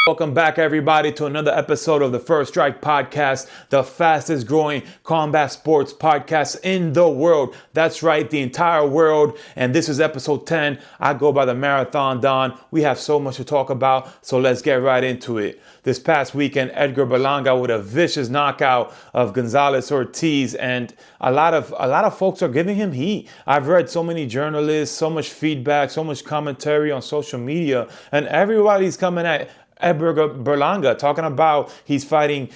Welcome back, everybody, to another episode of the First Strike Podcast, the fastest growing combat sports podcast in the world. That's right, the entire world. And this is episode 10. I go by the Marathon Don. We have so much to talk about, so let's get right into it. This past weekend, Edgar Berlanga with a vicious knockout of Gonzalez Ortiz, and a lot of folks are giving him heat. I've read so many journalists, so much feedback, so much commentary on social media, and everybody's coming at Edgar Berlanga, talking about he's fighting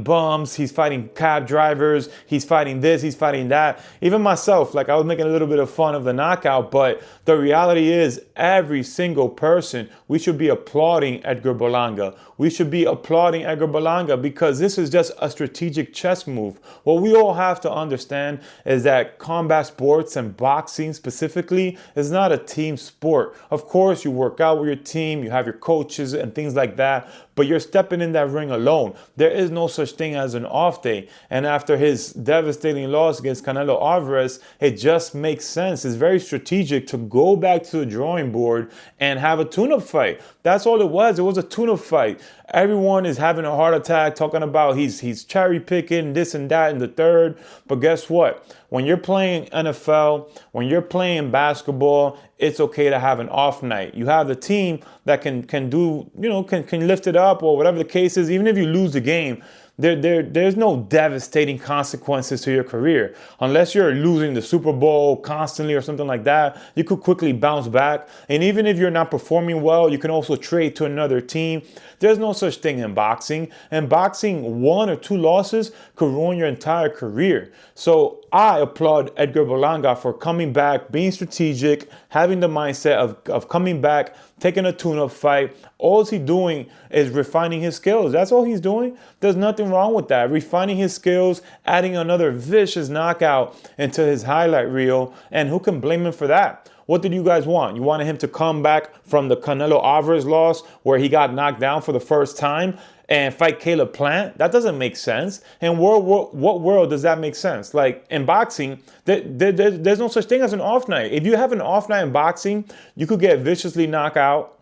bums, he's fighting cab drivers, he's fighting this, he's fighting that. Even myself, I was making a little bit of fun of the knockout, but the reality is every single person, we should be applauding Edgar Berlanga. We should be applauding Edgar Berlanga because this is just a strategic chess move. What we all have to understand is that combat sports and boxing specifically is not a team sport. Of course, you work out with your team, you have your coaches and things like that, but you're stepping in that ring alone. There is no such thing as an off day. And after his devastating loss against Canelo Alvarez, it just makes sense. It's very strategic to go back to the drawing board and have a tune-up fight. That's all it was. It was a tune-up fight. Everyone is having a heart attack talking about he's cherry picking this and that and the third. But guess what? When you're playing NFL, when you're playing basketball, it's okay to have an off night. You have the team that can do, can lift it up or whatever the case is. Even if you lose the game, there's no devastating consequences to your career. Unless you're losing the Super Bowl constantly or something like that, you could quickly bounce back. And even if you're not performing well, you can also trade to another team. There's no such thing in boxing. And boxing, 1 or 2 losses could ruin your entire career. So I applaud Edgar Berlanga for coming back, being strategic, having the mindset of coming back, taking a tune-up fight. All he's doing is refining his skills. That's all he's doing. There's nothing wrong with that. Refining his skills, adding another vicious knockout into his highlight reel, and who can blame him for that? What did you guys want? You wanted him to come back from the Canelo Alvarez loss where he got knocked down for the first time and fight Caleb Plant? That doesn't make sense. In what world does that make sense? Like in boxing, there's no such thing as an off night. If you have an off night in boxing, you could get viciously knocked out.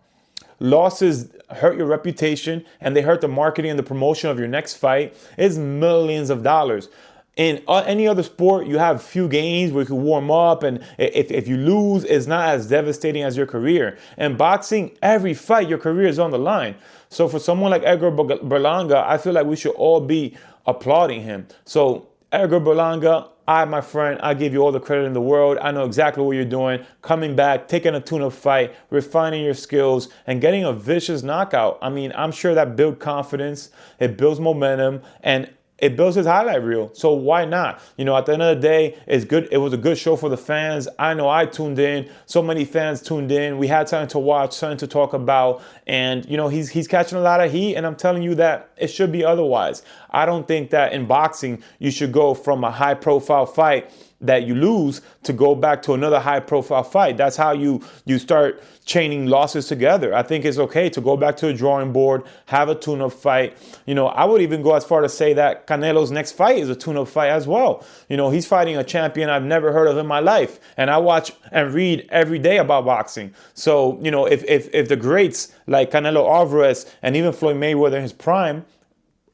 Losses hurt your reputation and they hurt the marketing and the promotion of your next fight. It's millions of dollars. In any other sport, you have few games where you can warm up, and if you lose, it's not as devastating as your career. In boxing, every fight, your career is on the line. So for someone like Edgar Berlanga, I feel like we should all be applauding him. So Edgar Berlanga, my friend, I give you all the credit in the world. I know exactly what you're doing. Coming back, taking a tune-up fight, refining your skills, and getting a vicious knockout. I mean, I'm sure that builds confidence, it builds momentum, and it builds his highlight reel. So why not? At the end of the day, it's good. It was a good show for the fans. I know I tuned in. So many fans tuned in. We had something to watch, something to talk about. And, he's catching a lot of heat. And I'm telling you that it should be otherwise. I don't think that in boxing, you should go from a high profile fight that you lose to go back to another high profile fight. That's how you start chaining losses together. I think it's okay to go back to the drawing board, have a tune-up fight. I would even go as far to say that Canelo's next fight is a tune-up fight as well. He's fighting a champion I've never heard of in my life. And I watch and read every day about boxing. So, if the greats like Canelo Alvarez and even Floyd Mayweather in his prime,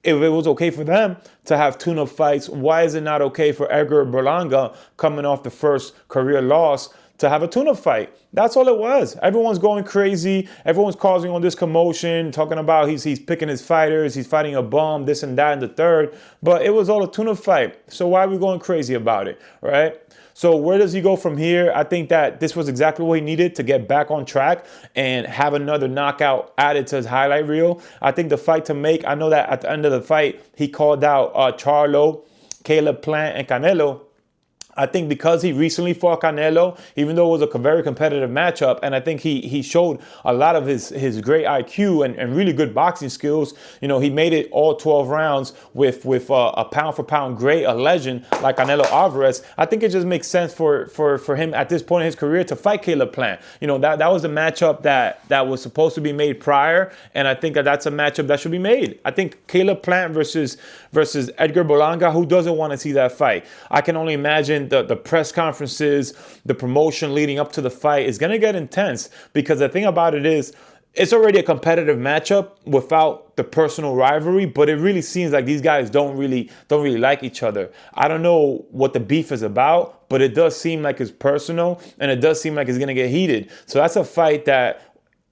if it was okay for them to have tune-up fights, why is it not okay for Edgar Berlanga coming off the first career loss to have a tune-up fight? That's all it was. Everyone's going crazy. Everyone's causing all this commotion, talking about he's picking his fighters, he's fighting a bum, this and that and the third. But it was all a tune-up fight. So why are we going crazy about it, right? So where does he go from here? I think that this was exactly what he needed to get back on track and have another knockout added to his highlight reel. I think the fight to make, I know that at the end of the fight, he called out Charlo, Caleb Plant, and Canelo. I think because he recently fought Canelo, even though it was a very competitive matchup, and I think he showed a lot of his great IQ and really good boxing skills. He made it all 12 rounds with a pound for pound great, a legend like Canelo Alvarez. I think it just makes sense for him at this point in his career to fight Caleb Plant. That was a matchup that was supposed to be made prior, and I think that's a matchup that should be made. I think Caleb Plant versus Edgar Berlanga, who doesn't want to see that fight? I can only imagine the press conferences, the promotion leading up to the fight is going to get intense, because the thing about it is, it's already a competitive matchup without the personal rivalry, but it really seems like these guys don't really like each other. I don't know what the beef is about, but it does seem like it's personal, and it does seem like it's gonna get heated. So that's a fight that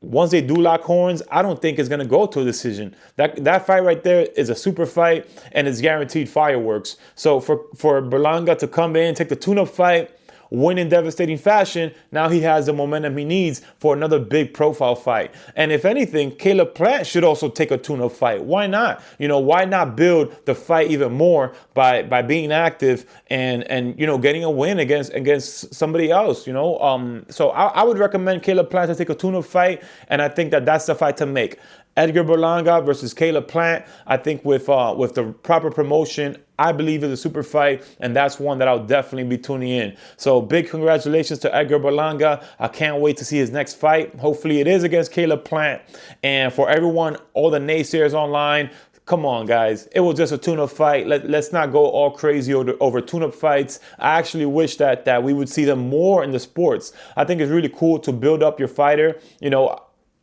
once they do lock horns, I don't think it's gonna go to a decision. That fight right there is a super fight, and it's guaranteed fireworks. So for Berlanga to come in, take the tune-up fight, win in devastating fashion, now he has the momentum he needs for another big profile fight. And if anything, Caleb Plant should also take a tune-up fight. Why not? Why not build the fight even more by being active and getting a win against somebody else. So I would recommend Caleb Plant to take a tune-up fight, and I think that that's the fight to make. Edgar Berlanga versus Caleb Plant. I think with the proper promotion, I believe is a super fight, and that's one that I'll definitely be tuning in. So big congratulations to Edgar Berlanga. I can't wait to see his next fight. Hopefully it is against Caleb Plant. And for everyone, all the naysayers online, come on, guys. It was just a tune-up fight. Let's not go all crazy over tune-up fights. I actually wish that we would see them more in the sports. I think it's really cool to build up your fighter.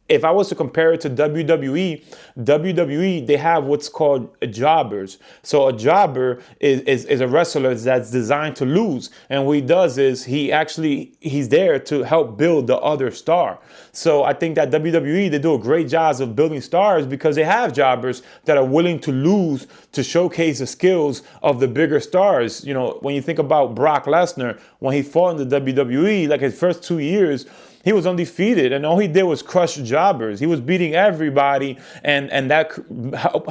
If I was to compare it to WWE, they have what's called jobbers. So a jobber is a wrestler that's designed to lose. And what he does is he's there to help build the other star. So I think that WWE, they do a great job of building stars because they have jobbers that are willing to lose to showcase the skills of the bigger stars. When you think about Brock Lesnar, when he fought in the WWE, like his first 2 years, he was undefeated, and all he did was crush jobbers. He was beating everybody, and that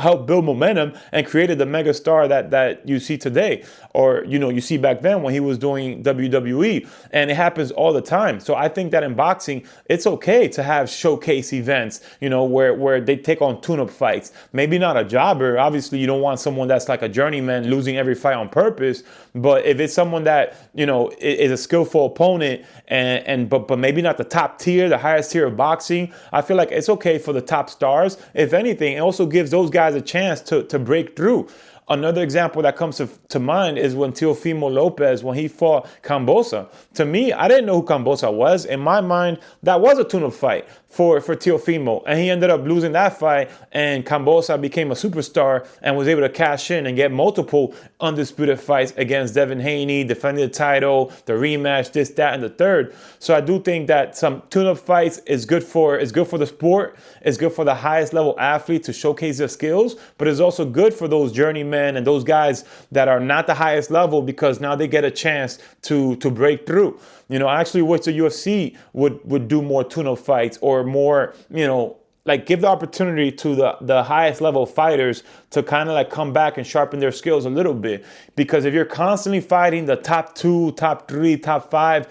helped build momentum and created the mega star that you see today, or you see back then when he was doing WWE. And it happens all the time. So I think that in boxing, it's okay to have showcase events, where they take on tune-up fights. Maybe not a jobber. Obviously, you don't want someone that's like a journeyman losing every fight on purpose. But if it's someone that is a skillful opponent, but maybe not the top tier, the highest tier of boxing, I feel like it's okay for the top stars. If anything, it also gives those guys a chance to break through. Another example that comes to mind is when Teofimo Lopez, when he fought Cambosa. To me, I didn't know who Cambosa was. In my mind, that was a tune-up fight for Teofimo. And he ended up losing that fight, and Cambosa became a superstar and was able to cash in and get multiple undisputed fights against Devin Haney, defending the title, the rematch, this, that, and the third. So I do think that some tune-up fights is good for the sport. It's good for the highest level athlete to showcase their skills, but it's also good for those journeymen and those guys that are not the highest level, because now they get a chance to break through. I actually wish the UFC would do more tune-up fights, or more, give the opportunity to the highest level fighters to kind of come back and sharpen their skills a little bit. Because if you're constantly fighting the top 2, top 3, top 5,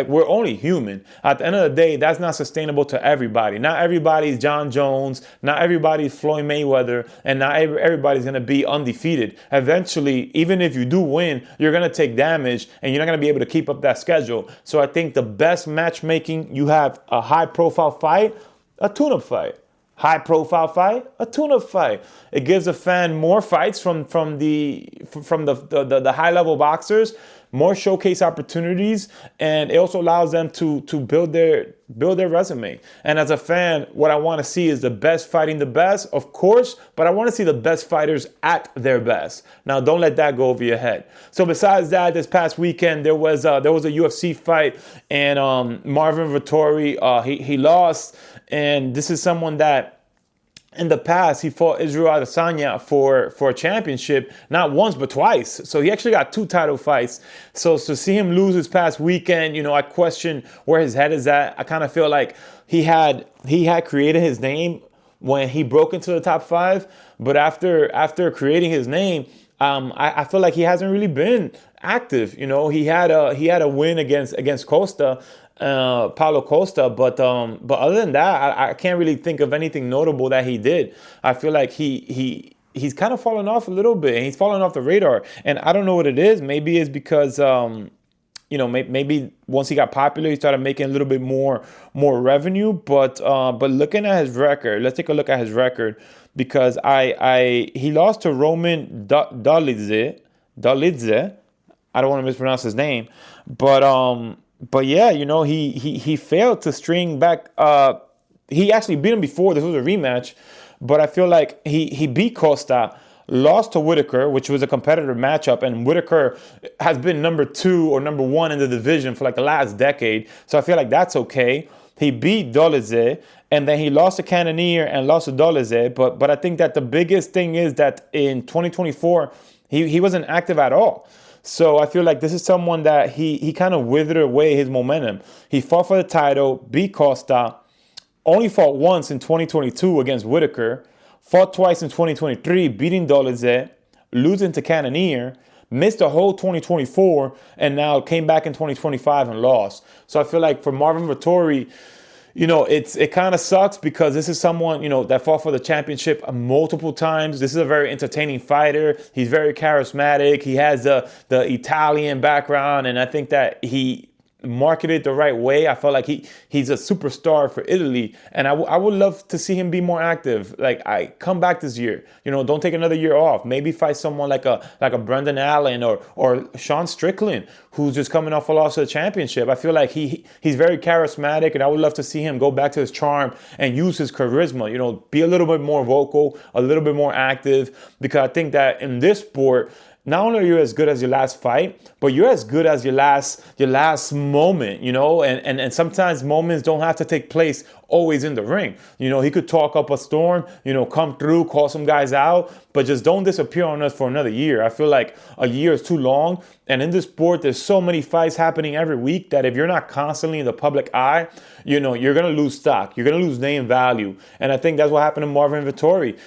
we're only human. At the end of the day, that's not sustainable to everybody. Not everybody's John Jones, not everybody's Floyd Mayweather, and not everybody's going to be undefeated. Eventually, even if you do win, you're going to take damage, and you're not going to be able to keep up that schedule. So I think the best matchmaking, you have a high profile fight, a tune-up fight. High profile fight, a tune-up fight. It gives a fan more fights from the high level boxers, more showcase opportunities, and it also allows them to build their resume. And as a fan, what I want to see is the best fighting the best, of course, but I want to see the best fighters at their best. Now, don't let that go over your head. So besides that, this past weekend there was a UFC fight, and Marvin Vettori, he lost, and this is someone that in the past, he fought Israel Adesanya for a championship, not once but twice. So he actually got 2 title fights. So to see him lose this past weekend, I question where his head is at. I kind of feel like he had created his name when he broke into the top 5, but after creating his name, I feel like he hasn't really been active. He had a win against Costa. Paulo Costa, but other than that, I can't really think of anything notable that he did. I feel like he's kind of fallen off a little bit, and he's fallen off the radar, and I don't know what it is. Maybe it's because maybe once he got popular, he started making a little bit more revenue. But looking at his record, let's take a look at his record, because he lost to Roman Dolidze. I don't want to mispronounce his name, but yeah, he failed to string back he actually beat him before. This was a rematch, but I feel like he beat Costa, lost to Whitaker, which was a competitive matchup, and Whitaker has been number 2 or number 1 in the division for like the last decade. So I feel like that's okay. He beat Dolezaj, and then he lost to Cannonier and lost to Dolezaj. But I think that the biggest thing is that in 2024, he wasn't active at all. So I feel like this is someone that he kind of withered away his momentum. He fought for the title, beat Costa, only fought once in 2022 against Whitaker, fought twice in 2023, beating Dolezaj, losing to Cannonier, missed the whole 2024, and now came back in 2025 and lost. So I feel like for Marvin Vettori, it kind of sucks because this is someone, that fought for the championship multiple times. This is a very entertaining fighter. He's very charismatic. He has the Italian background, and I think that he marketed the right way. I felt like he's a superstar for Italy, and I would love to see him be more active. Like, I come back this year, don't take another year off. Maybe fight someone like a Brendan Allen or Sean Strickland, who's just coming off a loss to the championship. I feel like he's very charismatic, and I would love to see him go back to his charm and use his charisma. Be a little bit more vocal, a little bit more active, because I think that in this sport, not only are you as good as your last fight, but you're as good as your last moment, and sometimes moments don't have to take place always in the ring. He could talk up a storm, come through, call some guys out, but just don't disappear on us for another year. I feel like a year is too long. And in this sport, there's so many fights happening every week that if you're not constantly in the public eye, you're going to lose stock. You're going to lose name value. And I think that's what happened to Marvin Vettori.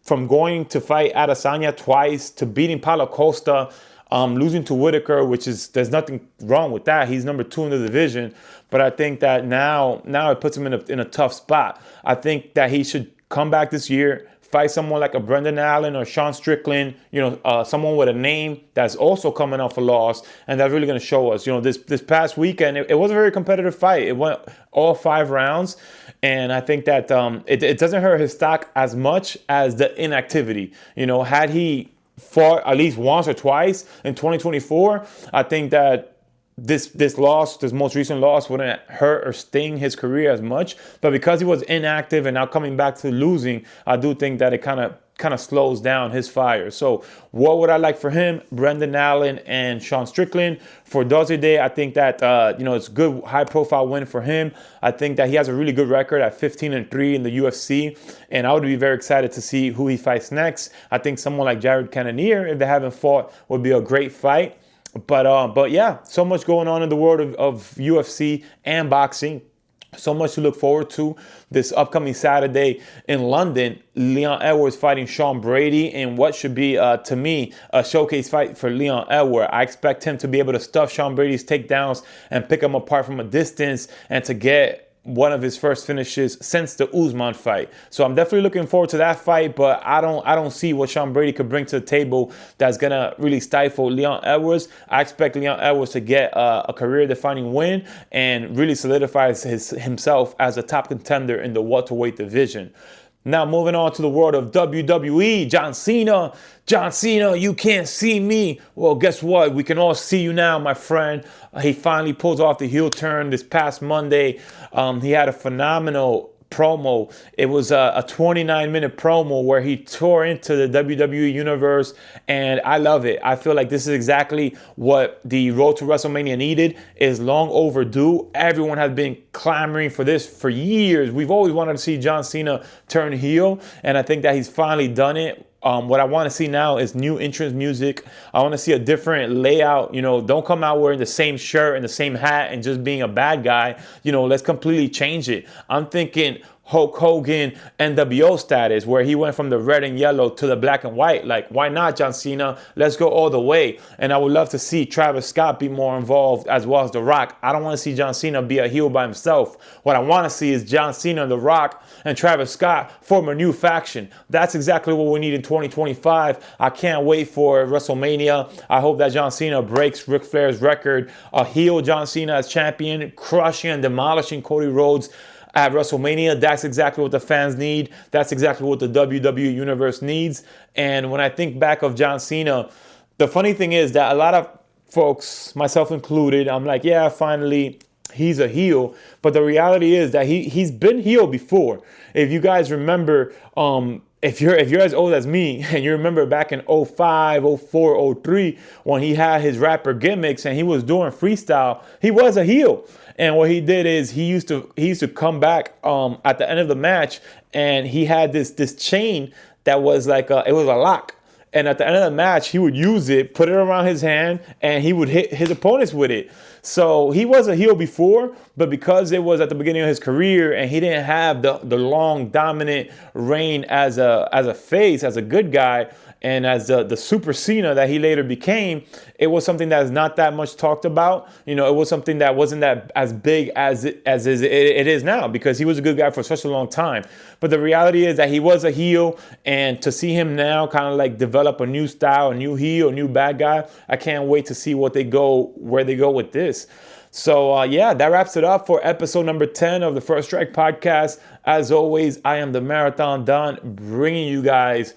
From going to fight Adesanya twice, to beating Paulo Costa, losing to Whitaker, there's nothing wrong with that. He's number 2 in the division. But I think that now it puts him in a tough spot. I think that he should come back this year, fight someone like a Brendan Allen or Sean Strickland, someone with a name that's also coming off a loss, and that's really going to show us. This past weekend, it was a very competitive fight. It went all 5 rounds, and I think that it doesn't hurt his stock as much as the inactivity. Had he fought at least once or twice in 2024, I think that this most recent loss wouldn't hurt or sting his career as much. But because he was inactive and now coming back to losing, I do think that it kind of slows down his fire. So what would I like for him? Brendan Allen and Sean Strickland. For Dolezaj, I think that it's a good high profile win for him. I think that he has a really good record at 15-3 in the UFC, and I would be very excited to see who he fights next. I think someone like Jared Cannonier, if they haven't fought, would be a great fight. But yeah, so much going on in the world of UFC and boxing. So much to look forward to this upcoming Saturday in London. Leon Edwards fighting Sean Brady in what should be, to me, a showcase fight for Leon Edwards. I expect him to be able to stuff Sean Brady's takedowns and pick him apart from a distance, and to get one of his first finishes since the Usman fight. So I'm definitely looking forward to that fight, but I don't see what Sean Brady could bring to the table that's gonna really stifle Leon Edwards. I expect Leon Edwards to get a career-defining win and really solidifies himself as a top contender in the welterweight division. Now moving on to the world of WWE, John Cena. John Cena, you can't see me. Well, guess what? We can all see you now, my friend. He finally pulls off the heel turn this past Monday. He had a phenomenal promo. It was a 29-minute promo where he tore into the WWE universe, and I love it. I feel like this is exactly what the road to WrestleMania needed. Is long overdue. Everyone has been clamoring for this for years. We've always wanted to see John Cena turn heel, and I think that he's finally done it. What I want to see now is new entrance music. I want to see a different layout. Don't come out wearing the same shirt and the same hat and just being a bad guy. Let's completely change it. I'm thinking Hulk Hogan NWO status, where he went from the red and yellow to the black and white. Like, why not, John Cena? Let's go all the way. And I would love to see Travis Scott be more involved, as well as The Rock. I don't want to see John Cena be a heel by himself. What I want to see is John Cena, The Rock, and Travis Scott form a new faction. That's exactly what we need in 2025. I can't wait for WrestleMania. I hope that John Cena breaks Ric Flair's record. A heel John Cena as champion, crushing and demolishing Cody Rhodes at WrestleMania. That's exactly what the fans need. That's exactly what the WWE Universe needs. And when I think back of John Cena, the funny thing is that a lot of folks, myself included, I'm like, yeah, finally, he's a heel. But the reality is that he's been heel before. If you guys remember, if you're as old as me and you remember back in 05, 04, 03, when he had his rapper gimmicks and he was doing freestyle, he was a heel. And what he did is he used to come back at the end of the match, and he had this chain that was like it was a lock. And at the end of the match, he would use it, put it around his hand, and he would hit his opponents with it. So he was a heel before, but because it was at the beginning of his career and he didn't have the long dominant reign as a face, as a good guy, and as the super Cena that he later became, it was something that is not that much talked about. It was something that wasn't that as big as it is now, because he was a good guy for such a long time. But the reality is that he was a heel, and to see him now kind of like develop a new style, a new heel, a new bad guy, I can't wait to see where they go with this. So, that wraps it up for episode number 10 of the First Strike podcast. As always, I am the Marathon Don, bringing you guys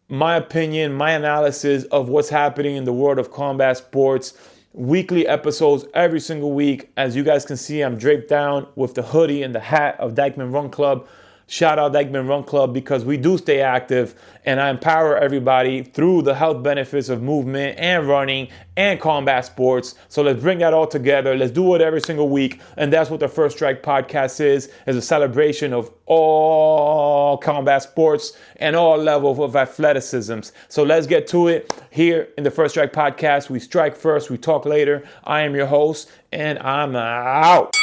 my opinion, my analysis of what's happening in the world of combat sports. Weekly episodes every single week. As you guys can see, I'm draped down with the hoodie and the hat of Dykeman Run Club. Shout out Dykeman Run Club, because we do stay active, and I empower everybody through the health benefits of movement and running and combat sports. So let's bring that all together. Let's do it every single week. And that's what the First Strike podcast is a celebration of all combat sports and all levels of athleticism. So let's get to it here in the First Strike podcast. We strike first, we talk later. I am your host, and I'm out.